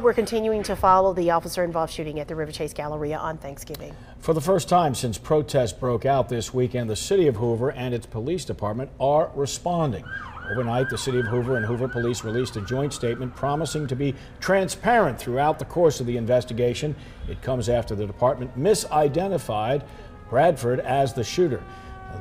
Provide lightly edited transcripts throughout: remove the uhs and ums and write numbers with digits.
We're continuing to follow the officer-involved shooting at the River Chase Galleria on Thanksgiving. For the first time since protests broke out this weekend, the City of Hoover and its police department are responding. Overnight, the City of Hoover and Hoover Police released a joint statement promising to be transparent throughout the course of the investigation. It comes after the department misidentified Bradford as the shooter.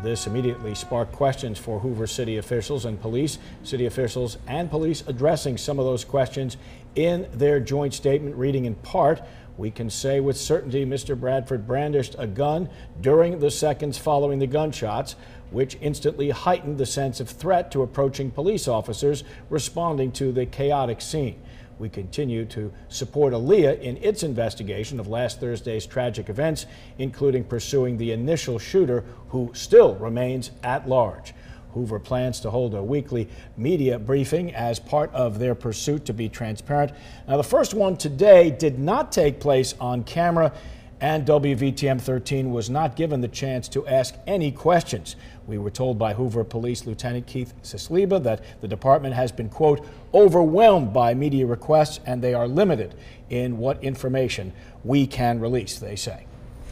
This immediately sparked questions for Hoover city officials and police. City officials and police addressing some of those questions in their joint statement, reading in part, "We can say with certainty Mr. Bradford brandished a gun during the seconds following the gunshots, which instantly heightened the sense of threat to approaching police officers responding to the chaotic scene. We continue to support ALEA in its investigation of last Thursday's tragic events, including pursuing the initial shooter, who still remains at large." Hoover plans to hold a weekly media briefing as part of their pursuit to be transparent. Now, the first one today did not take place on camera, and WVTM 13 was not given the chance to ask any questions. We were told by Hoover Police Lieutenant Keith Sisliba that the department has been, quote, overwhelmed by media requests, and they are limited in what information we can release, they say.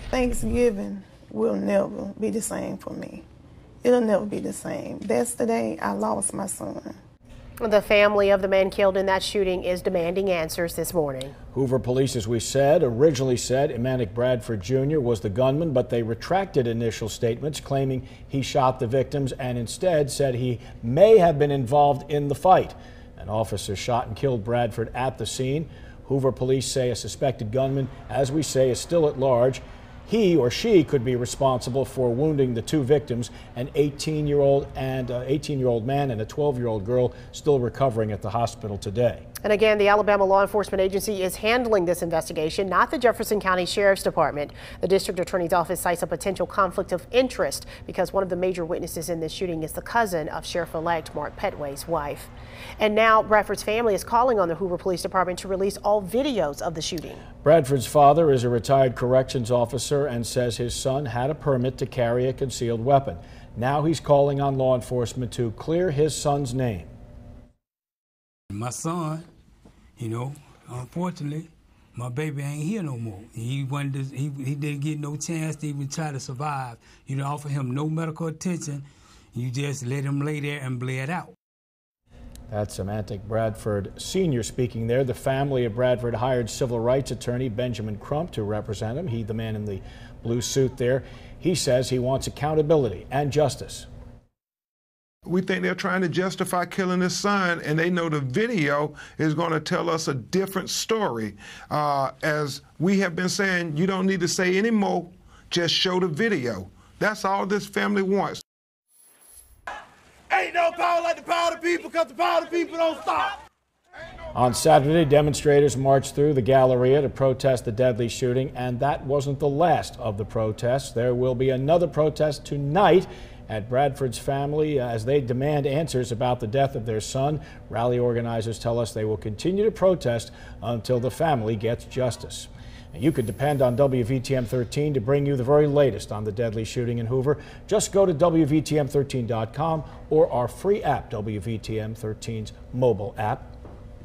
Thanksgiving will never be the same for me. It'll never be the same. That's the day I lost my son. The family of the man killed in that shooting is demanding answers this morning. Hoover Police, as we said, originally said Emmanuel Bradford Jr. was the gunman, but they retracted initial statements claiming he shot the victims and instead said he may have been involved in the fight. An officer shot and killed Bradford at the scene. Hoover Police say a suspected gunman, as we say, is still at large. He or she could be responsible for wounding the two victims, an 18-year-old man and a 12-year-old girl, still recovering at the hospital today. And again, the Alabama Law Enforcement Agency is handling this investigation, not the Jefferson County Sheriff's Department. The district attorney's office cites a potential conflict of interest because one of the major witnesses in this shooting is the cousin of Sheriff-elect Mark Petway's wife. And now Bradford's family is calling on the Hoover Police Department to release all videos of the shooting. Bradford's father is a retired corrections officer and says his son had a permit to carry a concealed weapon. Now he's calling on law enforcement to clear his son's name. My son, you know, unfortunately, my baby ain't here no more. He didn't get no chance to even try to survive. You didn't offer him no medical attention. You just let him lay there and bled out. That's Semantic Bradford Sr. speaking there. The family of Bradford hired civil rights attorney Benjamin Crump to represent him. He, the man in the blue suit there, he says he wants accountability and justice. We think they're trying to justify killing his son, and they know the video is going to tell us a different story. As we have been saying, you don't need to say any more, just show the video. That's all this family wants. Ain't no power like the power of the people, because the power of the people don't stop. On Saturday, demonstrators marched through the Galleria to protest the deadly shooting, and that wasn't the last of the protests. There will be another protest tonight at Bradford's family as they demand answers about the death of their son. Rally organizers tell us they will continue to protest until the family gets justice. You can depend on WVTM 13 to bring you the very latest on the deadly shooting in Hoover. Just go to WVTM13.com or our free app, WVTM 13's mobile app.